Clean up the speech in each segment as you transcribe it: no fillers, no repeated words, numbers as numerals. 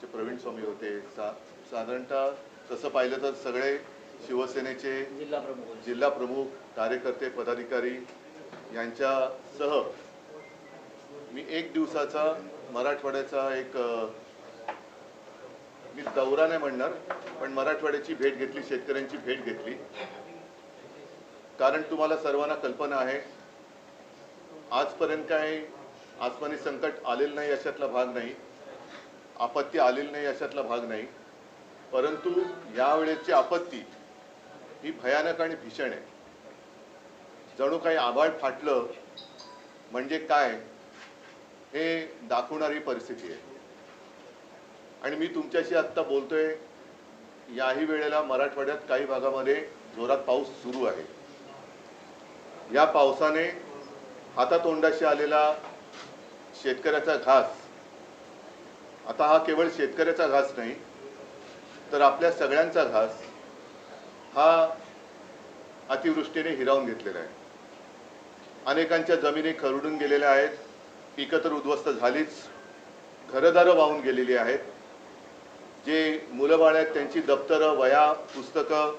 आमचे प्रवीण स्वामी होते, साधारणतः तसं पाहिलं तर सगळे शिवसेनेचे जिल्हा प्रमुख कार्यकर्ते पदाधिकारी यांच्यासह मी एक दिवसाचा मराठवाड्याचा एक मी दौरा नाही म्हणणार पण मराठवाड्याची भेट घेतली, शेतकऱ्यांची भेट घेतली. कारण तुम्हाला सर्वांना कल्पना आहे आजपर्यंत काय आसमानी संकट आलेलं नाही अशातला भाग नाही, आपत्ती आलेली नाही अशातला भाग नाही, परंतु यावेळेची आपत्ती ही भयानक आणि भीषण आहे. जणू काही आभाळ फाटलं म्हणजे काय हे दाखवणारी परिस्थिती आहे. आणि मी तुमच्याशी आत्ता बोलतोय याही वेळेला मराठवाड्यात काही भागामध्ये जोरात पाऊस सुरू आहे. या पावसाने हातातोंडाशी आलेला शेतकऱ्याचा घास, आता हा केवळ शेतकऱ्याचा घास नाही तर आपल्या सगळ्यांचा घास हा अतिवृष्टीने हिरावून घेतलेला आहे. अनेकांच्या जमिनी खरडून गेलेल्या आहेत, पिकं तर उद्ध्वस्त झालीच, घरदारं वाहून गेलेली आहेत. जे मुलं बाळ आहेत त्यांची दप्तरं, वह्या, पुस्तकं,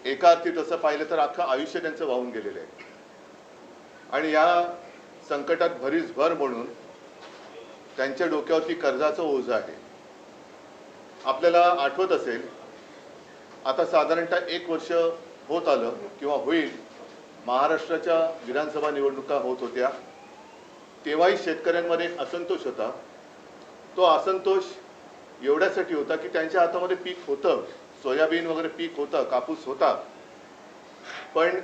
एका अर्थी तसं पाहिलं तर अख्खं आयुष्य त्यांचं वाहून गेलेलं आहे. आणि या संकटात भरीसभर म्हणून त्यांच्या डोक्यावरती कर्जाचं ओझं आहे. आपल्याला आठवत असेल आता साधारणतः 1 वर्ष होत आलं किंवा होईल, महाराष्ट्राच्या विधानसभा निवडणुका होत होत्या. तेव्हाही शेतकऱ्यांमध्ये असंतोष होता. तो असंतोष एवढ्यासाठी होता की त्यांच्या हातामध्ये पीक होतं, सोयाबीन वगैरे पीक होतं, कापूस होता, पण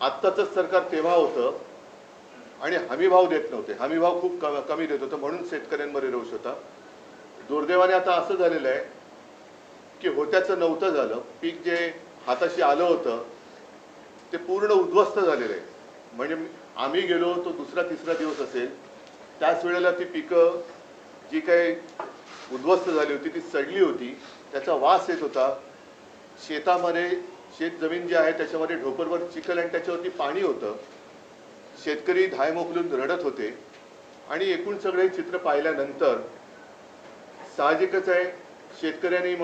आत्ताचं सरकार तेव्हा होतं आणि हमी भाव देत नव्हते. हमी भाव खूप कमी देत होतं, म्हणून शेतकऱ्यांमध्ये रोष होता. दुर्दैवाने आता असं झालेलं आहे की होत्याचं नव्हतं झालं. पीक जे हाताशी आलं होतं ते पूर्ण उद्ध्वस्त झालेलं आहे. म्हणजे आम्ही गेलो तो दुसरा तिसरा दिवस असेल, त्याच वेळेला ती पिकं जी काही उद्ध्वस्त झाली होती ती सडली होती, त्याचा वास येत होता. शेतामध्ये शेत जमीन जी आहे त्याच्यामध्ये ढोपरभर चिखल आणि त्याच्यावरती पाणी होतं. शेतकरी धाय मोकलून रडत होते. आणि एकूण सगळे चित्र पाहिल्यानंतर साहजिकच आहे शेतकऱ्यांनी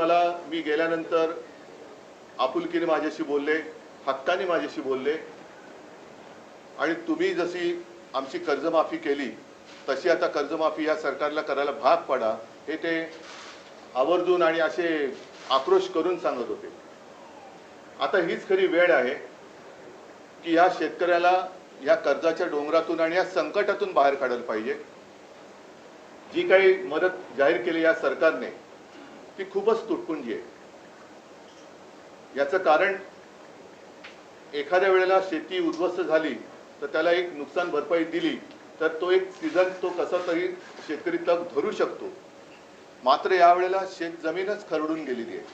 मी गेल्यानंतर आपुलकीने माझ्याशी बोलले, हक्काने माझ्याशी बोलले. आणि तुम्ही जशी आमची कर्जमाफी केली तशी आता कर्जमाफी या सरकारला करायला भाग पडा, हे ते आवर्जून आणि असे आक्रोश करून सांगत होते. आता हीच खरी वेळ आहे की या शेतकऱ्याला या कर्जाच्या डोंगरातून आणि या संकटातून बाहेर काढायला पाहिजे. जी काही मदत जाहीर केली या सरकारने ती खूपच तुटपुंजी आहे. याचं कारण एखाद्या वेळेला शेती उद्ध्वस्त झाली तर त्याला एक नुकसान भरपाई दिली तर तो एक सीझन तो कसा तरी शेतकरी तग धरू शकतो. मात्र यावेळेला शेत जमीनच खरडून गेलेली आहे.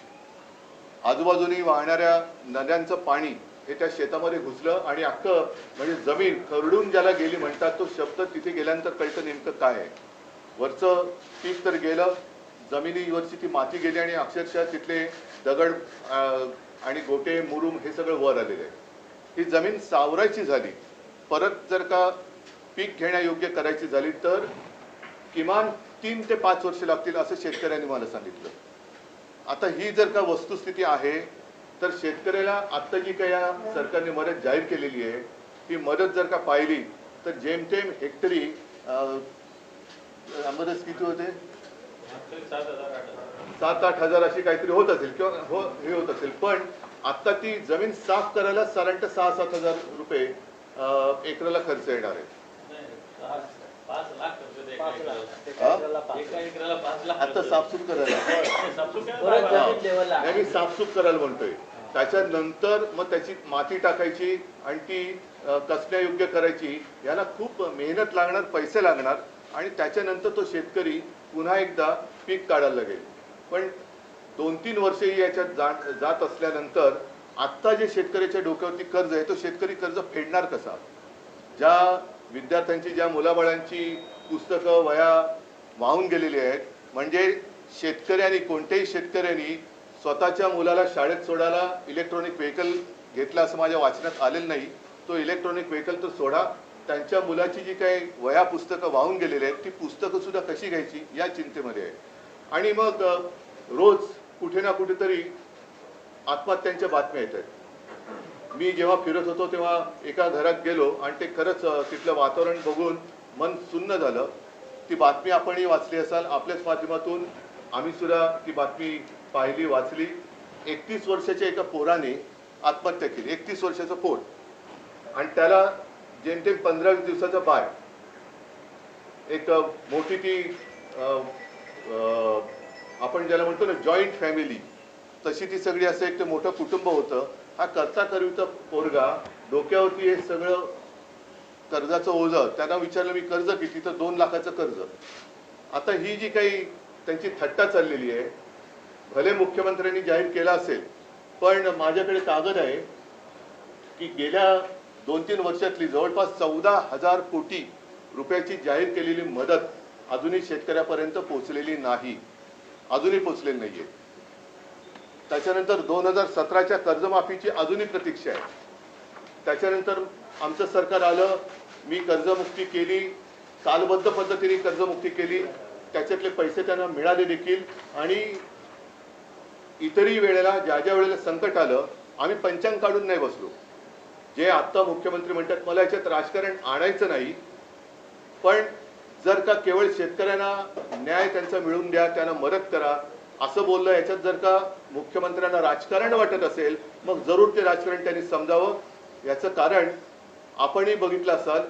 आजूबाजूनी वाहणाऱ्या नद्यांचं पाणी हे त्या शेतामध्ये घुसलं आणि अख्खं म्हणजे जमीन खरडून ज्याला गेली म्हणतात, तो शब्द तिथे गेल्यानंतर कळतं नेमकं काय आहे. वरचं पीक तर गेलं, जमिनीवरची ती माती गेली आणि अक्षरशः तिथले दगड आणि गोटे मुरुम हे सगळं वर आलेलं आहे. ही जमीन सावरायची झाली, परत जर का पीक घेण्यायोग्य करायची झाली तर किमान 3 ते 5 वर्ष लागतील असं शेतकऱ्यांनी मला सांगितलं. आता ही जर का वस्तुस्थिती आहे तर शेतकऱ्याला आत्ता जी काही या सरकारने मदत जाहीर केलेली आहे ती मदत जर का पाहिली तर जेमतेम हेक्टरी मदत किती होते, 7-8 हजार अशी काहीतरी होत असेल किंवा हे होत असेल. पण आता ती जमीन साफ करायला साधारणतः 6-7 हजार रुपये एकराला खर्च येणार आहे. आता साफसूफ करायला मी साफसूफ करायला म्हणतोय. त्याच्यानंतर मग त्याची माती टाकायची आणि ती कसण्यायोग्य करायची, याला खूप मेहनत लागणार, पैसे लागणार आणि त्याच्यानंतर तो शेतकरी पुन्हा एकदा पीक काढायला लागेल. पण 2-3 वर्षही याच्यात जात असल्यानंतर आत्ता जे शेतकऱ्याच्या डोक्यावरती कर्ज आहे तो शेतकरी कर्ज फेडणार कसा. ज्या विद्यार्थ्यांची, ज्या मुलाबाळांची पुस्तकं वह्या वाहून गेलेली आहेत, म्हणजे शेतकऱ्यांनी, कोणत्याही शेतकऱ्यांनी स्वतःच्या मुलाला शाळेत सोडायला इलेक्ट्रॉनिक व्हेकल घेतला असं माझ्या वाचनात आलेलं नाही. तो इलेक्ट्रॉनिक व्हेकल तर सोडा, त्यांच्या मुलाची जी काही वह्या पुस्तकं वाहून गेलेली आहेत ती पुस्तकं सुद्धा कशी घ्यायची या चिंतेमध्ये आहे. आणि मग रोज कुठे ना कुठेतरी आत्महत्यांच्या बातम्या येत आहेत. मी जेव्हा फिरत होतो तेव्हा एका घरात गेलो आणि ते खरंच तिथलं वातावरण बघून मन सुन्न झालं. ती बातमी आपणही वाचली असाल, आपल्याच माध्यमातून आम्ही सुद्धा ती बातमी पाहिली, वाचली. 31 वर्षाच्या एका पोराने आत्महत्या केली. 31 वर्षाचं पोर, आणि त्याला जेमतेम 15-20 दिवसाचा बाळ. एक मोठी ती आपण ज्याला म्हणतो ना जॉईंट फॅमिली, तशी ती सगळी असं एक मोठं कुटुंब होतं. हा करता करविता पोरगा, डोक्यावरती हे सगळं कर्जाचं ओझं. त्यांना विचारलं मी कर्ज किती, तर 2 लाखाचं कर्ज. आता ही जी काही त्यांची थट्टा चाललेली आहे, भले मुख्यमंत्र्यांनी जाहीर केला असेल, पण माझ्याकडे कागद आहे की गेल्या 2-3 वर्षातली जवळपास 14,000 कोटी रुपयाची जाहीर केलेली मदत अजूनही शेतकऱ्यापर्यंत पोहोचलेली नाही, अजूनही पोहोचलेली नाहीये. त्याच्यानंतर 2017च्या कर्जमाफीची अजूनही प्रतीक्षा आहे. त्याच्यानंतर आमचं सरकार आलं, मी कर्जमुक्ती केली, कालबद्ध पद्धतीने कर्जमुक्ती केली, त्याच्यातले पैसे त्यांना मिळाले देखील. आणि इतरही वेळेला ज्या ज्या वेळेला संकट आलं, आम्ही पंचांग काढून नाही बसलो. जे आत्ता मुख्यमंत्री म्हणतात मला याच्यात राजकारण आणायचं नाही, पण जर का केवळ शेतकऱ्यांना न्याय त्यांचा मिळवून द्या, त्यांना मदत करा असं बोललं, याच्यात जर का मुख्यमंत्र्यांना राजकारण वाटत असेल, मग जरूर ते राजकारण त्यांनी समजावं. याचं कारण आपणही बघितलं असाल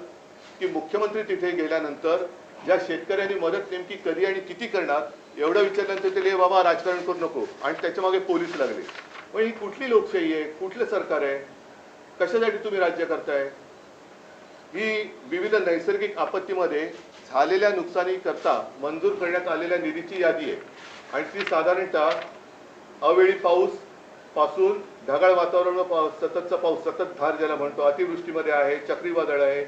की मुख्यमंत्री तिथे गेल्यानंतर ज्या शेतकऱ्यांनी मदत नेमकी कधी आणि किती करणार एवढं विचारल्यानंतर ते बाबा राजकारण करू नको, आणि त्याच्यामागे पोलीस लागले. मग ही कुठली लोकशाही आहे, कुठलं सरकार आहे, कशासाठी तुम्ही राज्य करताय? ही विविध नैसर्गिक आपत्तीमध्ये झालेल्या नुकसानी करता मंजूर करण्यात आलेल्या निधीची यादी आहे, आणि ती साधारणतः अवेळी पाऊस पासून ढगाळ वातावरण, सततचा पाऊस, सतत धार ज्याला म्हणतो, अतिवृष्टीमध्ये आहे, चक्रीवादळ आहे,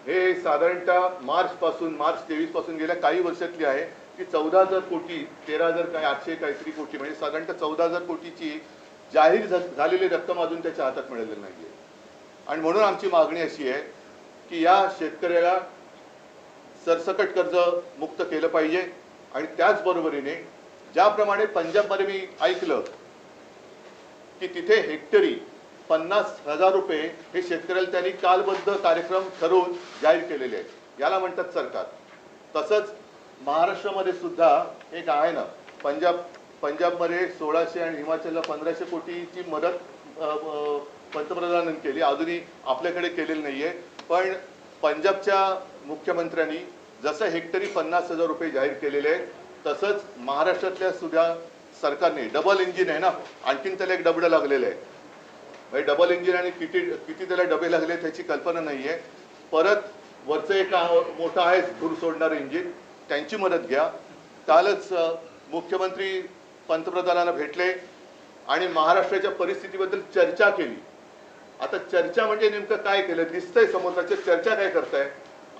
हे साधारणतः मार्च 23 पासून गेल्या काही वर्षातली आहे. ती 14,000 कोटी, 13,000 काय 800 काहीतरी कोटी, म्हणजे साधारणतः 14,000 कोटीची जाहीर झालेली रक्कम अजून त्याच्या हातात मिळालेली नाहीये. आणि म्हणून आमची मागणी अशी आहे की या शेतकऱ्याला सरसकट कर्ज मुक्त केलं पाहिजे. आणि त्याचबरोबरीने ज्याप्रमाणे पंजाबमध्ये मी ऐकलं की तिथे हेक्टरी 50,000 रुपये हे शेतकऱ्याला त्यांनी कालबद्ध कार्यक्रम ठरवून जाहीर केलेले आहेत, याला म्हणतात सरकार. तसंच महाराष्ट्रामध्ये सुद्धा एक आहे ना, पंजाबमध्ये 1600 आणि हिमाचलला 1500 कोटीची मदत पंतप्रधानांनी केली, अजूनही आपल्याकडे केलेली नाहीये. पण पंजाबच्या मुख्यमंत्र्यांनी जसं हेक्टरी 50,000 रुपये जाहीर केलेले आहेत, तसंच महाराष्ट्रातल्या सुद्धा सरकारने, डबल इंजिन आहे ना, आणखीन त्याला एक डबडं लागलेलं आहे. म्हणजे डबल इंजिन आणि किती त्याला डबे लागले त्याची कल्पना नाहीये. परत वरचं एक मोठं आहे धूर सोडणारं इंजिन, त्यांची मदत घ्या. कालच मुख्यमंत्री पंतप्रधानांना भेटले आणि महाराष्ट्राच्या परिस्थितीबद्दल चर्चा केली. आता चर्चा म्हणजे नेमकं काय केलं दिसतंय समोरच्या, चर्चा काय करताय?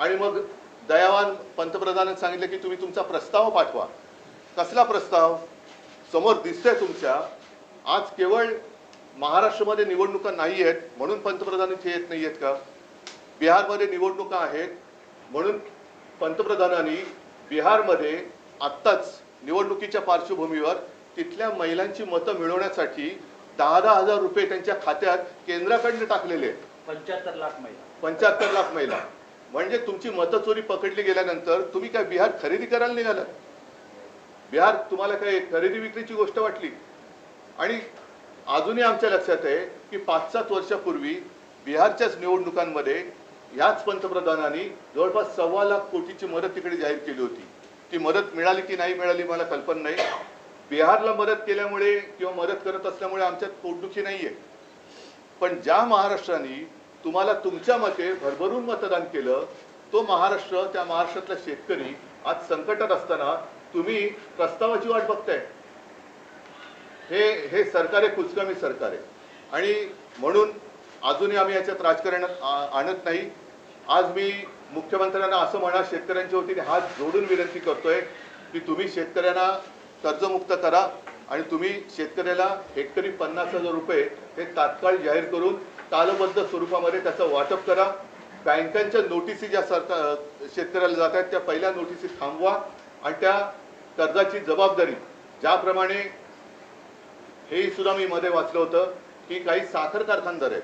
आणि मग दयावान पंतप्रधानांनी सांगितलं की तुम्ही तुमचा प्रस्ताव पाठवा. कसला प्रस्ताव? समोर दिसतंय तुमच्या. आज केवळ महाराष्ट्रामध्ये निवडणुका नाही आहेत म्हणून पंतप्रधान इथे येत नाही आहेत का? बिहारमध्ये निवडणुका आहेत म्हणून पंतप्रधानांनी बिहारमध्ये आत्ताच निवडणुकीच्या पार्श्वभूमीवर तिथल्या महिलांची मतं मिळवण्यासाठी 10,000 रुपये त्यांच्या खात्यात केंद्राकडनं टाकलेले आहेत. 75 लाख महिला. म्हणजे तुमची मतचोरी पकडली गेल्यानंतर तुम्ही काय बिहार खरेदी करायला निघालात? बिहार तुम्हाला काय खरेदी विक्रीची गोष्ट वाटली? आणि अजूनही आमच्या लक्षात आहे की 5-7 वर्षापूर्वी बिहारच्याच निवडणुकांमध्ये याच पंतप्रधानांनी जवळपास 1.25 लाख कोटीची मदत तिकडे जाहीर केली होती. ती मदत मिळाली की नाही मिळाली मला कल्पना नाही. बिहारला मदत केल्यामुळे किंवा मदत करत असल्यामुळे आमच्यात पोटदुखी नाहीये. पण ज्या महाराष्ट्राने तुम्हाला तुमच्या मते भरभरून मतदान केलं, तो महाराष्ट्र, त्या महाराष्ट्रातला शेतकरी आज संकटात असताना तुम्ही प्रस्तावाची वाट बघताय. हे सरकार आहे, कुचकामी सरकार आहे. आणि म्हणून अजूनही आम्ही याच्यात राजकारण आणत नाही. आज मी मुख्यमंत्र्यांना असं म्हणा, शेतकऱ्यांच्या वतीने हात जोडून विनंती करतोय की तुम्ही शेतकऱ्यांना कर्जमुक्त करा आणि तुम्ही शेतकऱ्याला हेक्टरी 50,000 रुपये हे तात्काळ जाहीर करून कालबद्ध स्वरूपामध्ये त्याचं वाटप करा. बँकांच्या नोटिसी ज्या शेतकऱ्याला जात आहेत त्या पहिल्या नोटिसी थांबवा आणि त्या कर्जाची जबाबदारी ज्याप्रमाणे हे सुद्धा मी मध्ये वाचलं होतं की काही साखर कारखानदार आहेत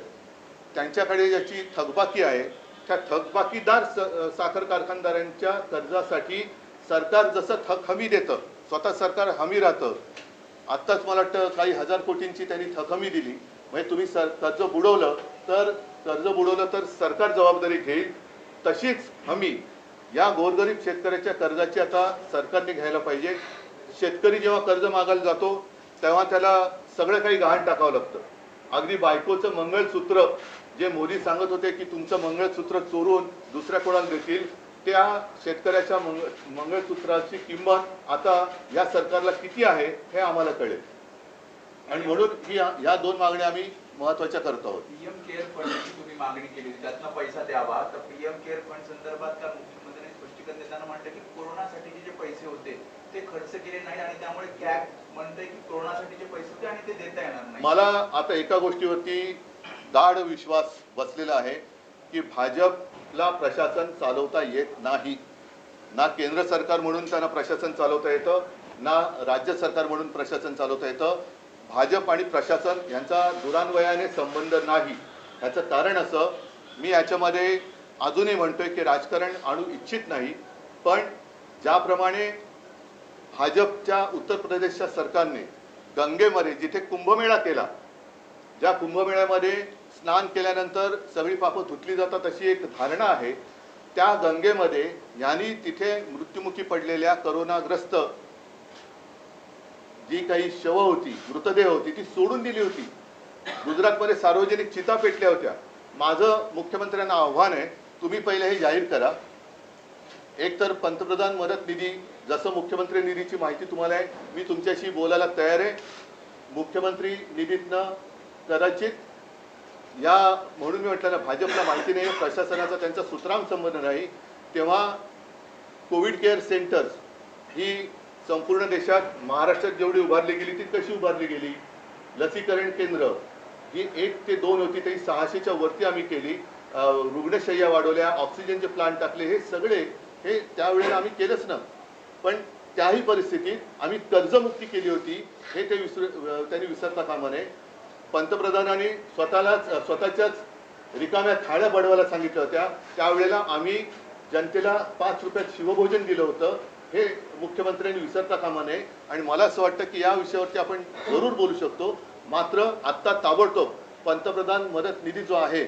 त्यांच्याकडे ज्याची थकबाकी आहे त्या थकबाकीदार साखर कारखानदारांच्या कर्जासाठी सरकार जसं थक हमी देतं, स्वतः सरकार हमी राहतं. आत्ताच मला वाटतं काही हजार कोटींची त्यांनी थक हमी दिली. म्हणजे तुम्ही कर्ज बुडवलं तर सरकार जबाबदारी घेईल. तशीच हमी या गोरगरीब शेतकऱ्याच्या कर्जाची आता सरकारने घ्यायला पाहिजे. शेतकरी जेव्हा कर्ज मागायला जातो तेव्हा त्याला सगळं काही गहाण टाकावं लागतं. अगदी बायकोचं मंगळसूत्र जे मोदी सांगत होते की तुमचं मंगळसूत्र चोरून दुसऱ्या कोणाला देतील, त्या शेतकऱ्याच्या मंगळसूत्राची किंमत आता या सरकारला किती आहे हे आम्हाला कळेल. आणि म्हणून या दोन मागण्या आम्ही महत्वाच्या करत आहोत. पीएम केअर फंडची तुम्ही मागणी केली, त्यातनं पैसा द्यावा. तर पीएम केअर फंड संदर्भात काल मुख्यमंत्र्यांनी स्पष्टीकरण देताना म्हटलं की कोरोनासाठीचे जे पैसे होते ते खर्च केले नाही आणि त्यामुळे कॅग म्हणते की कोरोनासाठीचे पैसे होते आणि ते देता येणार नाही. मला आता एका गोष्टीवरती गाढ विश्वास बसलेला आहे की भाजपला प्रशासन चालवता येत नाही. ना केंद्र सरकार म्हणून त्यांना प्रशासन चालवता येतं, ना राज्य सरकार म्हणून प्रशासन चालवता येतं. भाजप आणि प्रशासन यांचा दुरान्वयाने संबंध नाही. ह्याचं कारण असं, मी याच्यामध्ये अजूनही म्हणतोय की राजकारण आणू इच्छित नाही, पण ज्याप्रमाणे भाजपच्या उत्तर प्रदेशच्या सरकारने गंगेमध्ये जिथे कुंभमेळा केला, ज्या कुंभमेळ्यामध्ये स्नान केल्यानंतर सगळी पापं धुतली जातात अशी एक धारणा आहे, त्या गंगेमध्ये यांनी तिथे मृत्युमुखी पडलेल्या करोनाग्रस्त जी काही शव होती, मृतदेह होती, ती सोडून दिली होती. गुजरातमध्ये सार्वजनिक चिता पेटल्या होत्या. माझं मुख्यमंत्र्यांना आव्हान आहे, तुम्ही पहिले हे जाहीर करा. एक तर पंतप्रधान मदत निधी, जसं मुख्यमंत्री निधीची माहिती तुम्हाला आहे, मी तुमच्याशी बोलायला तयार आहे. मुख्यमंत्री निधीतनं कदाचित या म्हणून मी म्हटलं ना, भाजपला माहिती नाही, प्रशासनाचा त्यांचा सुतराम संबंध नाही. तेव्हा कोविड केअर सेंटर्स ही संपूर्ण देशात, महाराष्ट्रात जेवढी उभारली गेली ती कशी उभारली गेली. लसीकरण केंद्र ही 1 ते 2 होती, ती 600च्या वरती आम्ही केली. रुग्णशय्या वाढवल्या, ऑक्सिजनचे प्लांट टाकले, हे सगळे हे त्यावेळेला आम्ही केलंच ना. पण त्याही परिस्थितीत आम्ही कर्जमुक्ती केली होती, हे त्यांनी विसरता कामा नये. पंतप्रधानांनी स्वतःच्याच रिकाम्या थाळ्या बडवायला सांगितल्या होत्या. त्यावेळेला आम्ही जनतेला 5 रुपयात शिवभोजन दिलं होतं, हे मुख्यमंत्र्यांनी विसरता कामा नये. आणि मला असं वाटतं की या विषयावरती आपण जरूर बोलू शकतो. मात्र आत्ता ताबडतोब पंतप्रधान मदत निधी जो आहे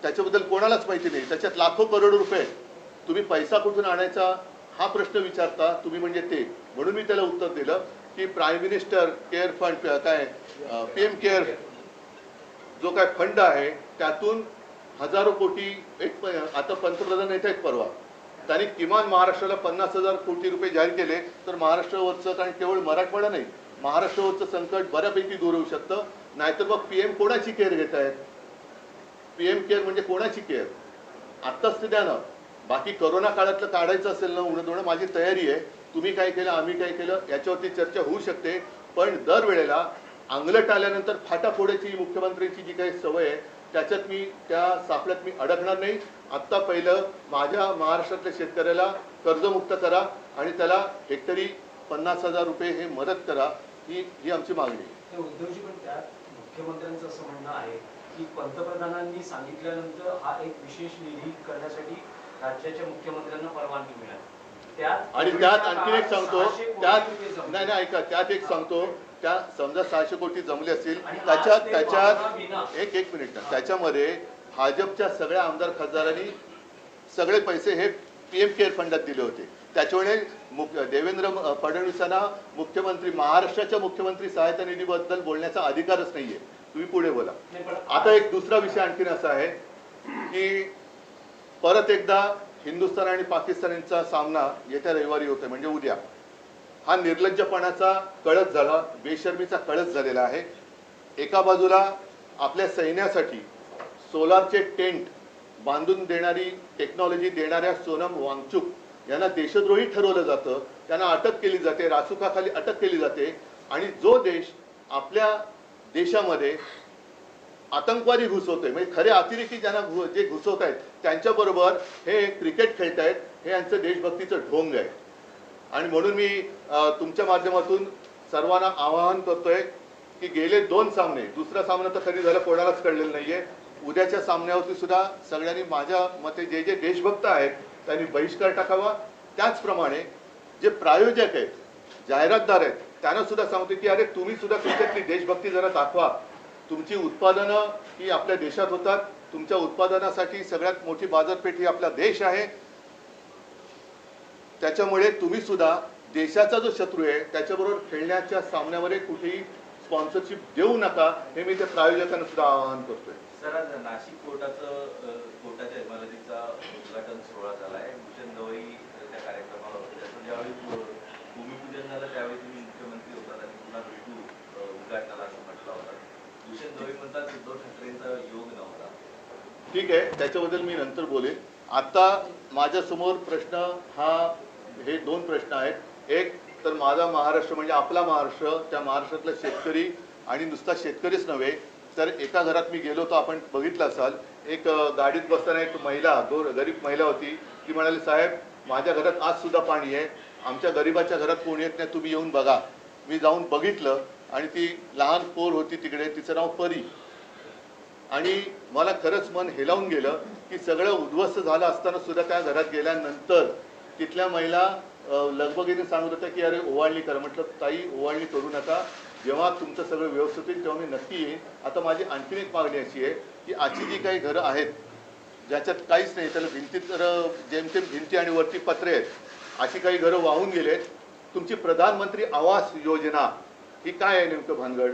त्याच्याबद्दल कोणालाच माहिती नाही. त्याच्यात लाखो करोड रुपये तुम्ही पैसा कुठून आणायचा हा प्रश्न विचारता तुम्ही, म्हणजे ते. म्हणून मी त्याला उत्तर दिलं की प्राईम मिनिस्टर केअर फंड, काय पीएम केअर जो काय फंड आहे त्यातून हजारो कोटी, आता पंतप्रधान येत आहेत परवा, त्यांनी किमान महाराष्ट्राला 50,000 कोटी रुपये जाहीर केले. तर महाराष्ट्रावरचं, कारण केवळ मराठवाडा नाही, महाराष्ट्रावरचं संकट बऱ्यापैकी दूर होऊ शकतं. नाहीतर मग पीएम कोणाची केअर घेत आहेत? पीएम केअर म्हणजे कोणाची केअर? आत्ताच ते द्या ना. बाकी करोना काळातलं काढायचं असेल ना उणं माझी तयारी आहे. तुम्ही काय केलं, आम्ही काय केलं, याच्यावरती चर्चा होऊ शकते. पण दरवेळेला अंगलट आल्यानंतर फाटा फोडायची मुख्यमंत्र्यांची जी काही सवय आहे, त्याच्यात मी, त्या सापळ्यात मी अडकणार नाही. आत्ता पहिलं माझ्या महाराष्ट्रातल्या शेतकऱ्याला कर्जमुक्त करा आणि त्याला हेक्टरी 50,000 रुपये हे मदत करा, ही आमची मागणी आहे. उद्धवजी, पण त्यात मुख्यमंत्र्यांचं असं म्हणणं आहे की पंतप्रधानांनी सांगितल्यानंतर हा एक विशेष निधी करण्यासाठी राज्याच्या मुख्यमंत्र्यांना परवानगी मिळाली. आणि त्यात आणखी एक सांगतो, त्यात नाही ऐका, त्यात एक सांगतो, त्या समजा 600 कोटी जमले असतील, त्याच्यात एक मिनिट, त्याच्यामध्ये भाजपच्या सगळ्या आमदार खासदारांनी सगळे पैसे हे पीएम केअर फंडात दिले होते. त्याच्यामुळे देवेंद्र फडणवीसांना मुख्यमंत्री, महाराष्ट्राच्या मुख्यमंत्री सहायता निधीबद्दल बोलण्याचा अधिकारच नाहीये. तुम्ही पुढे बोला. आता एक दुसरा विषय आणखीन असा आहे की परत एकदा हिंदुस्थान आणि पाकिस्तान यांचा सामना येत्या रविवारी होतोय, म्हणजे उद्या. हा निर्लज्जपणाचा कळस झाला, बेशर्मीचा कळस झालेला आहे. एका बाजूला आपल्या सैन्यासाठी सोलारचे टेंट बांधून देणारी, टेक्नॉलॉजी देणाऱ्या सोनम वांगचुक यांना देशद्रोही ठरवलं जातं, त्यांना अटक केली जाते, रासुकाखाली अटक केली जाते. आणि जो देश आपल्या देशामध्ये आतंकवादी घुसवतोय, म्हणजे खरे अतिरेकी ज्यांना जे घुसवत आहेत त्यांच्याबरोबर हे क्रिकेट खेळतायत, हे यांचं देशभक्तीचं ढोंग आहे. आणि म्हणून मी तुमच्या माध्यमातून सर्वांना आवाहन करतोय की गेले 2 सामने, दुसरा सामना तर कधी झाला कोणालाच कळलेलं नाहीये, उद्याच्या सामन्यावरती सुद्धा सगळ्यांनी माझ्या मते जे जे देशभक्त आहेत त्यांनी बहिष्कार टाकावा. त्याचप्रमाणे जे प्रायोजक आहेत, जाहिरातदार आहेत, त्यांना सुद्धा सांगतो की अरे तुम्ही सुद्धा तुमच्यातली देशभक्ती जरा दाखवा. तुमची उत्पादनं ही आपल्या देशात होतात, तुमच्या उत्पादनासाठी सगळ्यात मोठी बाजारपेठ ही आपला देश आहे. त्याच्यामुळे तुम्ही सुद्धा देशाचा जो शत्रू आहे त्याच्याबरोबर खेळण्याच्या सामन्यावर कुठेही स्पॉन्सरशिप देऊ नका, हे मी त्या प्रायोजकांना सुद्धा आवाहन करतोय. सर, आज नाशिक कोर्टाच्या इमारतीचा उद्घाटन सोहळा झाला आहे. भूषण गवई त्या कार्यक्रमाला होते. त्याचं ज्यावेळी भूमिपूजन झालं त्यावेळी तुम्ही मुख्यमंत्री होतात आणि पुन्हा भेटू उद्घाटनाला असं म्हटलं होतं. भूषण गवई म्हणतात उद्धव ठाकरेंचा योग नव्हता. ठीक आहे, त्याच्याबद्दल मी नंतर बोलेन. आता माझ्यासमोर प्रश्न हे 2 प्रश्न आहेत. एक तर माझा महाराष्ट्र म्हणजे आपला महाराष्ट्र, त्या महाराष्ट्रातला शेतकरी आणि नुसता शेतकरीच नव्हे तर एका घरात मी गेलो होतो, आपण बघितलं असाल, एक गाडीत बसताना एक महिला, गरीब महिला होती. ती म्हणाली साहेब माझ्या घरात आज सुद्धा पाणी आहे, आमच्या गरिबाच्या घरात कोणी येत नाही, तुम्ही येऊन बघा. मी जाऊन बघितलं आणि ती लहान पोर होती तिकडे, तिचं नाव परी. आणि मला खरंच मन हेलावून गेलं की सगळं उद्ध्वस्त झालं असताना सुद्धा त्या घरात गेल्यानंतर तिथल्या महिला लगबगीने सांगत होत्या की अरे ओवाळणी करा. म्हटलं ताई ओवाळणी करू नका, जेव्हा तुमचं सगळं व्यवस्थित होईल तेव्हा मी नक्की येईन. आता माझी आणखीन एक मागणी अशी आहे की आजची जी काही घरं आहेत ज्याच्यात काहीच नाही, त्याला भिंती तर जेमतेम भिंती आणि वरती पत्रे आहेत, अशी काही घरं वाहून गेलेत. तुमची प्रधानमंत्री आवास योजना ही काय आहे नेमकं भानगड?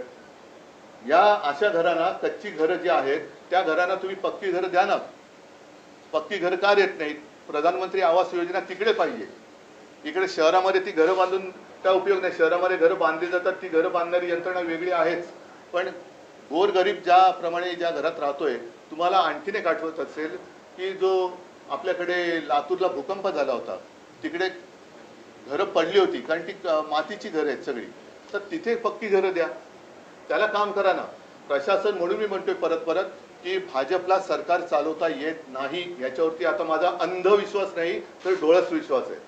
या अशा घरांना, कच्ची घरं जी आहेत त्या घरांना तुम्ही पक्की घरं द्या ना. पक्की घरं का देत नाहीत? प्रधानमंत्री आवास योजना तिकडे पाहिजे. इकडे शहरामध्ये ती घरं बांधून काय उपयोग नाही. शहरामध्ये घरं बांधली जातात, ती घरं बांधणारी यंत्रणा वेगळी आहेच, पण गोरगरीब ज्याप्रमाणे ज्या घरात राहतोय, तुम्हाला आणखीन एक आठवत असेल की जो आपल्याकडे लातूरला भूकंप झाला होता, तिकडे घरं पडली होती कारण ती मातीची घरं आहेत सगळी, तर तिथे पक्की घरं द्या, त्याला काम करा ना प्रशासन. म्हणून मी म्हणतोय परत परत की भाजपला सरकार चालवता येत नाही, याच्यावरती आता माझा अंधविश्वास नाही तर डोळस विश्वास आहे.